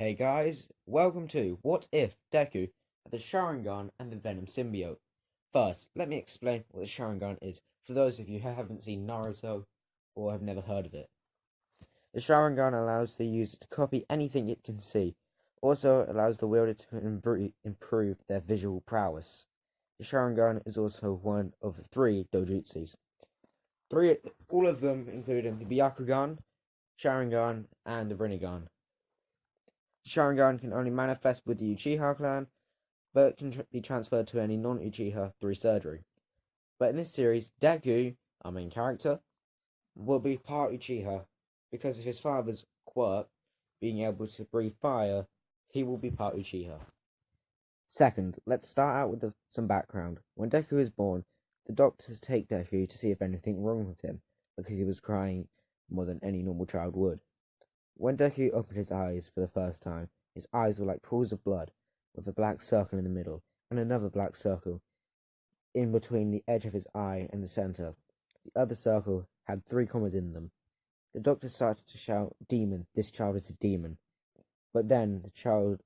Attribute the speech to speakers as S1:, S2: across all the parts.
S1: Hey guys, welcome to What If Deku had the Sharingan and the Venom symbiote. First, let me explain what the Sharingan is for those of you who haven't seen Naruto or have never heard of it. The Sharingan allows the user to copy anything it can see, also allows the wielder to improve their visual prowess. The Sharingan is also one of the three dojutsus. All of them including the Byakugan, Sharingan, and the Rinnegan. Sharingan can only manifest with the Uchiha clan, but can be transferred to any non-Uchiha through surgery. But in this series, Deku, our main character, will be part Uchiha. Because of his father's quirk, being able to breathe fire, he will be part Uchiha. Second, let's start out with some background. When Deku is born, the doctors take Deku to see if anything wrong with him, because he was crying more than any normal child would. When Deku opened his eyes for the first time, his eyes were like pools of blood, with a black circle in the middle, and another black circle in between the edge of his eye and the center. The other circle had 3 commas in them. The doctor started to shout, "Demon, this child is a demon." But then the child's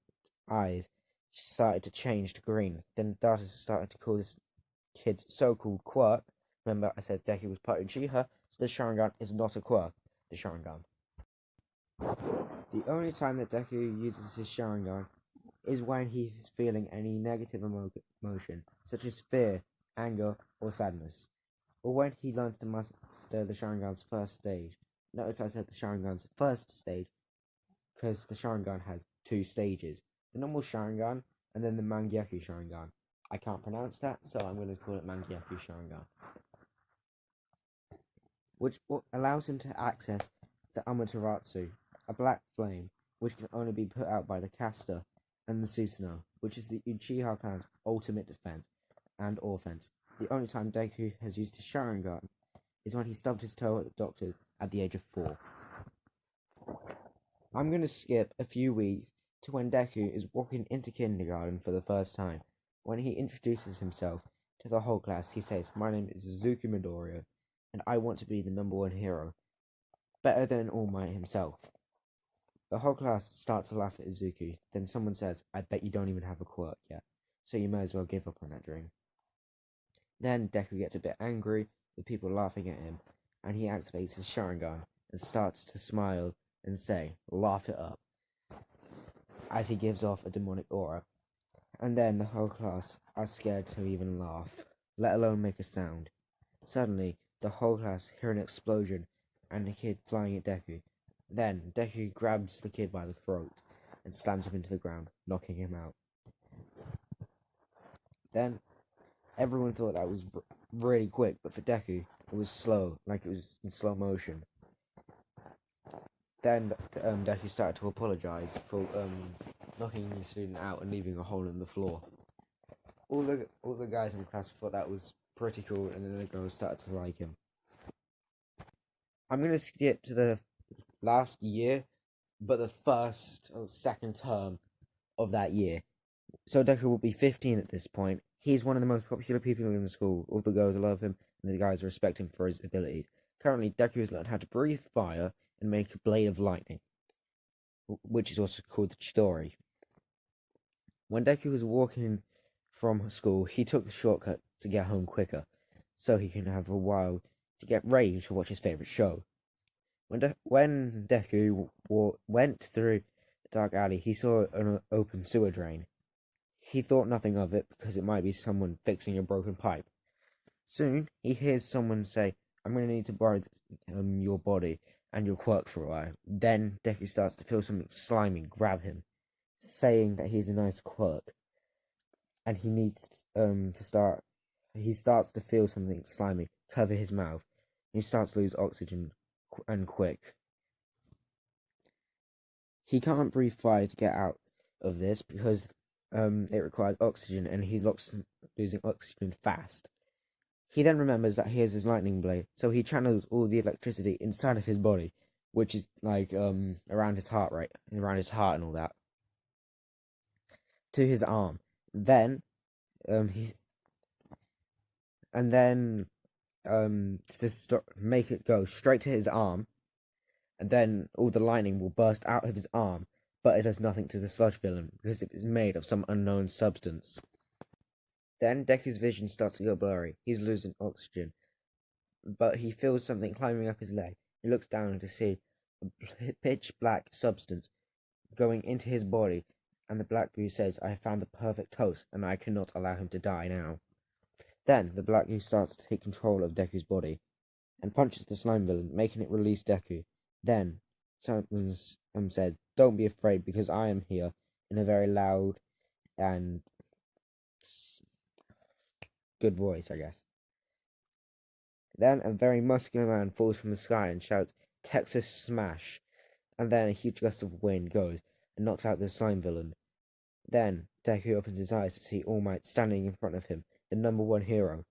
S1: eyes started to change to green. Then the doctors started to call this kid's so-called quirk. Remember, I said Deku was part Uchiha, so the Sharingan is not a quirk, the Sharingan. The only time that Deku uses his Sharingan is when he is feeling any negative emotion, such as fear, anger, or sadness, or when he learns to master the Sharingan's first stage. Notice I said the Sharingan's first stage, because the Sharingan has 2 stages, the normal Sharingan and then the Mangekyo Sharingan. I can't pronounce that, so I'm going to call it Mangekyo Sharingan, which allows him to access the Amaterasu, a black flame, which can only be put out by the caster, and the Susanoo, which is the Uchiha clan's ultimate defense and offense. The only time Deku has used his Sharingan is when he stubbed his toe at the doctor at the age of 4. I'm going to skip a few weeks to when Deku is walking into kindergarten for the first time. When he introduces himself to the whole class, he says, "My name is Zuki Midoriya, and I want to be the #1 hero, better than All Might himself." The whole class starts to laugh at Izuku. Then someone says, "I bet you don't even have a quirk yet, so you may as well give up on that dream." Then Deku gets a bit angry with people laughing at him, and he activates his Sharingan and starts to smile and say, "Laugh it up," as he gives off a demonic aura. And then the whole class are scared to even laugh, let alone make a sound. Suddenly, the whole class hear an explosion and a kid flying at Deku. Then Deku grabs the kid by the throat and slams him into the ground, knocking him out. Then everyone thought that was really quick, but for Deku, it was slow, like it was in slow motion. Then Deku started to apologize for knocking the student out and leaving a hole in the floor. All the guys in the class thought that was pretty cool, and then the girls started to like him. I'm going to skip to the last year, but the first or second term of that year. So Deku will be 15 at this point. He's one of the most popular people in the school. All the girls love him, and the guys respect him for his abilities. Currently, Deku has learned how to breathe fire and make a blade of lightning, which is also called the Chidori. When Deku was walking from school, he took the shortcut to get home quicker, so he can have a while to get ready to watch his favorite show. When Deku went through the dark alley, he saw an open sewer drain. He thought nothing of it because it might be someone fixing a broken pipe. Soon, he hears someone say, "I'm going to need to borrow your body and your quirk for a while." Then Deku starts to feel something slimy grab him, saying that he's a nice quirk, and he needs He starts to feel something slimy cover his mouth. He starts to lose oxygen, and quick. He can't breathe fire to get out of this because it requires oxygen, and he's losing oxygen fast. He then remembers that he has his lightning blade, so he channels all the electricity inside of his body, which is like around his heart, right? Around his heart and all that, to his arm. Then to make it go straight to his arm, and then all the lightning will burst out of his arm. but it does nothing to the sludge villain because it is made of some unknown substance. Then Deku's vision starts to go blurry. He's losing oxygen, but he feels something climbing up his leg. He looks down to see a pitch black substance going into his body, and the black goo says, "I have found the perfect host, and I cannot allow him to die now." Then the black goo starts to take control of Deku's body and punches the slime villain, making it release Deku. Then someone says, "Don't be afraid, because I am here," in a very loud and good voice, I guess. Then a very muscular man falls from the sky and shouts, "Texas Smash!" And then a huge gust of wind goes and knocks out the slime villain. Then Deku opens his eyes to see All Might standing in front of him, the #1 hero,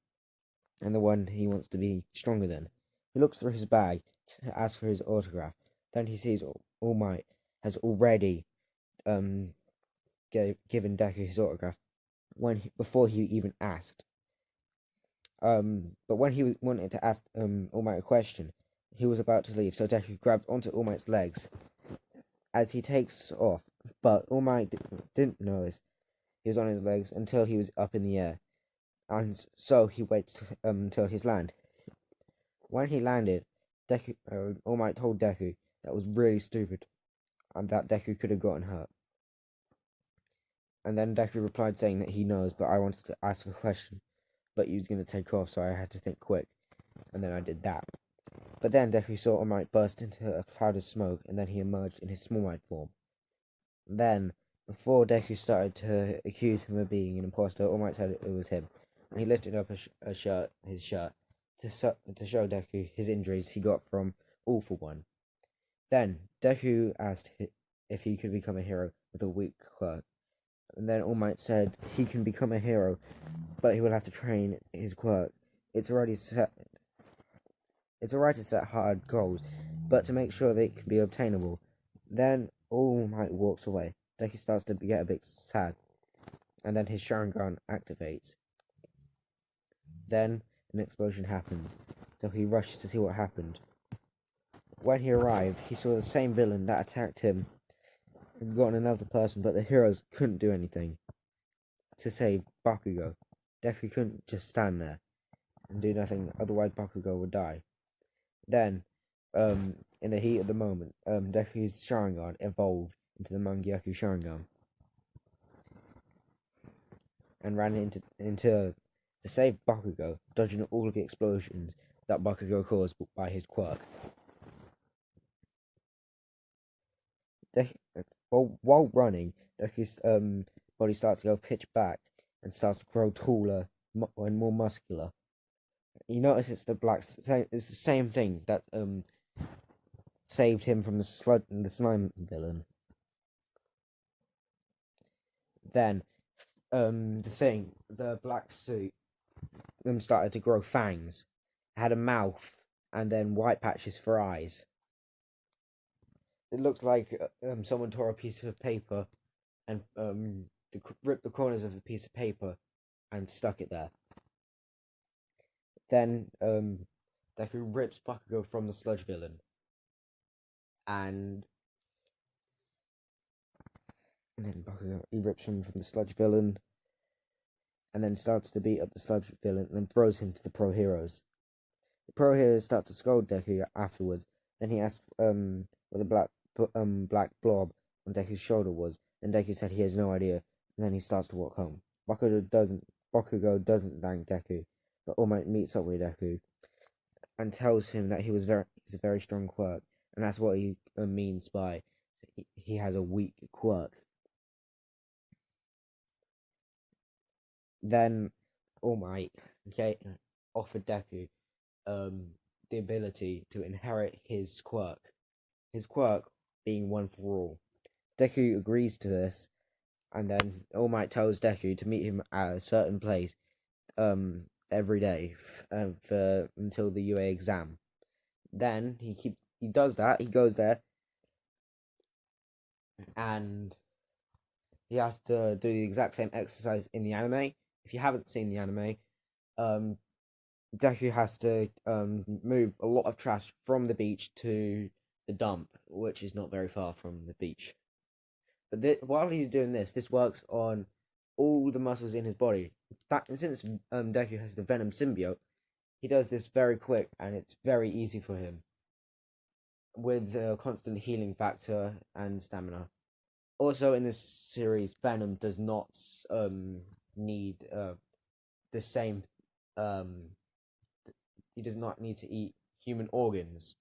S1: and the one he wants to be stronger than. He looks through his bag to ask for his autograph. Then he sees All Might has already given Deku his autograph before he even asked. But when he wanted to ask All Might a question, he was about to leave, so Deku grabbed onto All Might's legs as he takes off. But All Might didn't notice he was on his legs until he was up in the air, and so he waits until his land. When he landed, All Might told Deku that was really stupid, and that Deku could have gotten hurt. And then Deku replied saying that he knows, but I wanted to ask a question, but he was going to take off, so I had to think quick, and then I did that. But then Deku saw All Might burst into a cloud of smoke, and then he emerged in his Small Might form. Then, before Deku started to accuse him of being an imposter, All Might said it was him, and he lifted up his shirt to show Deku his injuries he got from All For One. Then Deku asked if he could become a hero with a weak quirk, and then All Might said he can become a hero, but he will have to train his quirk. It's alright to set hard goals, but to make sure they can be obtainable. Then All Might walks away. Deku starts to get a bit sad, and then his sharingan activates. Then an explosion happens, so he rushes to see what happened. When he arrived, he saw the same villain that attacked him and got another person, but the heroes couldn't do anything to save Bakugo. Deku couldn't just stand there and do nothing, otherwise Bakugo would die. Then, in the heat of the moment, Deku's Sharingan evolved into the Mangyaku Sharingan and ran into to save Bakugo, dodging all of the explosions that Bakugo caused by his quirk. While running, Deku's body starts to go pitch black and starts to grow taller and more muscular. You notice it's the same thing that saved him from the slime villain. Then the black suit started to grow fangs. It had a mouth and then white patches for eyes. It looks like someone tore a piece of paper and ripped the corners of a piece of paper and stuck it there. Then Deku rips Bakugo from the sludge villain, and then Bakugo rips him from the sludge villain, and then starts to beat up the sludge villain, and then throws him to the pro heroes. The pro heroes start to scold Deku afterwards. Then he asks what the black blob on Deku's shoulder was, and Deku said he has no idea. And then he starts to walk home. Bakugo doesn't thank Deku, but All Might meets up with Deku and tells him that he's a very strong quirk, and that's what he means by he has a weak quirk. Then All Might offered Deku the ability to inherit his quirk being one for all. Deku agrees to this, and then All Might tells Deku to meet him at a certain place every day for until the UA exam. Then he does that. He goes there, and he has to do the exact same exercise in the anime. If you haven't seen the anime, Deku has to move a lot of trash from the beach to the dump, which is not very far from the beach. while he's doing this works on all the muscles in his body. Since Deku has the venom symbiote, he does this very quick, and it's very easy for him with the constant healing factor and stamina. Also, in this series, Venom does not need the same. He does not need to eat human organs.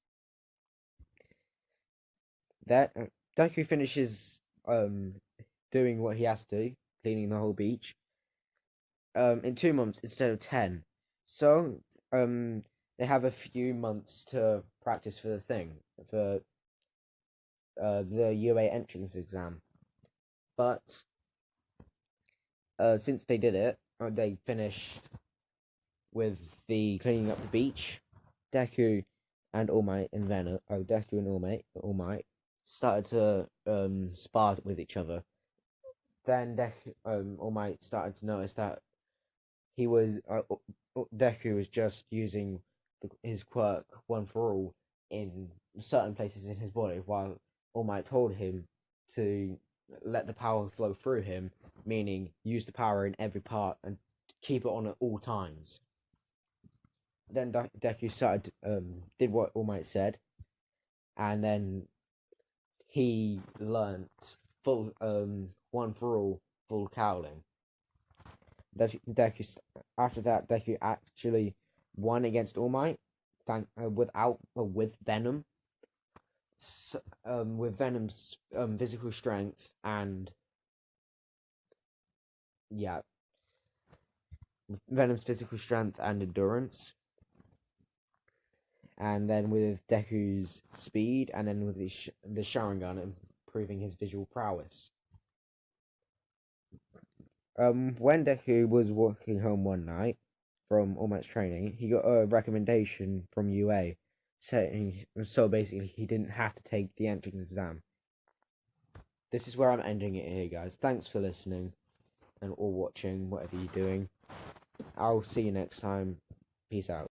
S1: That Deku finishes doing what he has to, cleaning the whole beach, in 2 months instead of 10. So they have a few months to practice for the UA entrance exam. But since they did it, they finished with the cleaning up the beach. Deku and All Might and Venom, Deku and All Might started to spar with each other. Then All Might started to notice that Deku was just using his quirk one for all in certain places in his body, while All Might told him to let the power flow through him, meaning use the power in every part and keep it on at all times. Then Deku started did what All Might said, and then he learnt full one for all full cowling. After that, Deku actually won against All Might, with Venom. With Venom's physical strength and Venom's physical strength and endurance, and then with Deku's speed, and then with the Sharingan improving his visual prowess. When Deku was walking home one night from All Might's training, he got a recommendation from UA saying so basically he didn't have to take the entrance exam. This is where I'm ending it here, guys. Thanks for listening or watching, whatever you're doing. I'll see you next time. Peace out.